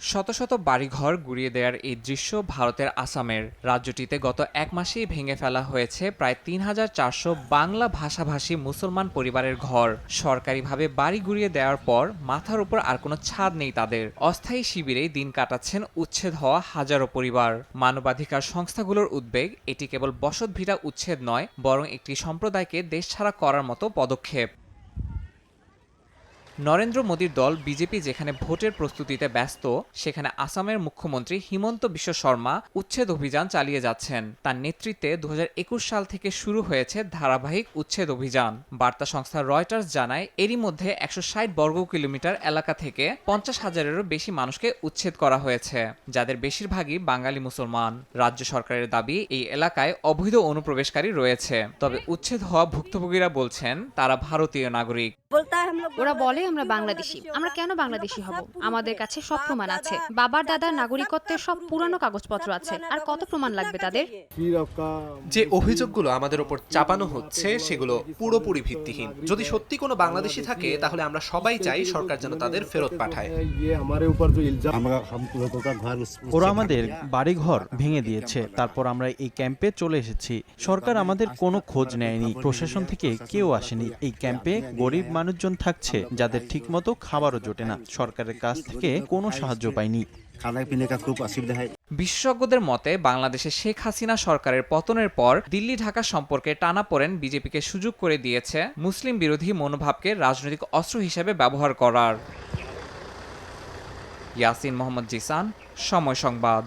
শত শত বাড়িঘর গুঁড়িয়ে দেওয়ার এই দৃশ্য ভারতের আসামের। রাজ্যটিতে গত এক মাসেই ভেঙে ফেলা হয়েছে প্রায় ৩,৪০০ বাংলা ভাষাভাষী মুসলমান পরিবারের ঘর। সরকারিভাবে বাড়ি গুঁড়িয়ে দেওয়ার পর মাথার উপর আর কোনো ছাদ নেই তাদের। অস্থায়ী শিবিরেই দিন কাটাচ্ছেন উচ্ছেদ হওয়া হাজারো পরিবার। মানবাধিকার সংস্থাগুলোর উদ্বেগ, এটি কেবল বসতভিটা উচ্ছেদ নয়, বরং একটি সম্প্রদায়কে দেশছাড়া করার মতো পদক্ষেপ। নরেন্দ্র মোদীর দল বিজেপি যেখানে ভোটের প্রস্তুতিতে ব্যস্ত, সেখানে আসামের মুখ্যমন্ত্রী হিমন্ত বিশ্ব শর্মা উচ্ছেদ অভিযান চালিয়ে যাচ্ছেন। তার নেতৃত্বে ২০২১ সাল থেকে শুরু হয়েছে ধারাবাহিক উচ্ছেদ অভিযান। বার্তা সংস্থা রয়টার্স জানায়, এরই মধ্যে ১৬০ বর্গ কিলোমিটার এলাকা থেকে ৫০,০০০-এরও বেশি মানুষকে উচ্ছেদ করা হয়েছে, যাদের বেশিরভাগই বাঙালি মুসলমান। রাজ্য সরকারের দাবি, এই এলাকায় অবৈধ অনুপ্রবেশকারী রয়েছে। তবে উচ্ছেদ হওয়া ভুক্তভোগীরা বলছেন তারা ভারতীয় নাগরিক। ওরা বলে আমরা বাংলাদেশি। আমরা কেন বাংলাদেশি হব? আমাদের কাছে সব প্রমাণ আছে। বাবার দাদার নাগরিকত্বের সব পুরানো কাগজপত্র আছে। আর কত প্রমাণ লাগবে তাদের? যে অভিযোগগুলো আমাদের উপর চাপানো হচ্ছে সেগুলো পুরোপুরি ভিত্তিহীন। যদি সত্যি কোনো বাংলাদেশি থাকে তাহলে আমরা সবাই চাই সরকার যেন তাদের ফেরত পাঠায়। ওরা আমাদের বাড়িঘর ভেঙে দিয়েছে, তারপর আমরা এই ক্যাম্পে চলে এসেছি। সরকার আমাদের কোনো খোঁজ নেয়নি, প্রশাসন থেকে কেউ আসেনি। এই ক্যাম্পে গরিব মানুষজন থাকছে যাদের ঠিকমতো খাবারও জোটে না। সরকারের কাছ থেকে কোনো সাহায্য পাইনি। বিশেষজ্ঞদের মতে, বাংলাদেশে শেখ হাসিনা সরকারের পতনের পর দিল্লি ঢাকা সম্পর্কে টানাপোড়েন বিজেপিকে সুযোগ করে দিয়েছে মুসলিম বিরোধী মনোভাবকে রাজনৈতিক অস্ত্র হিসেবে ব্যবহার করার। ইয়াসিন মোহাম্মদ জিসান, সময় সংবাদ।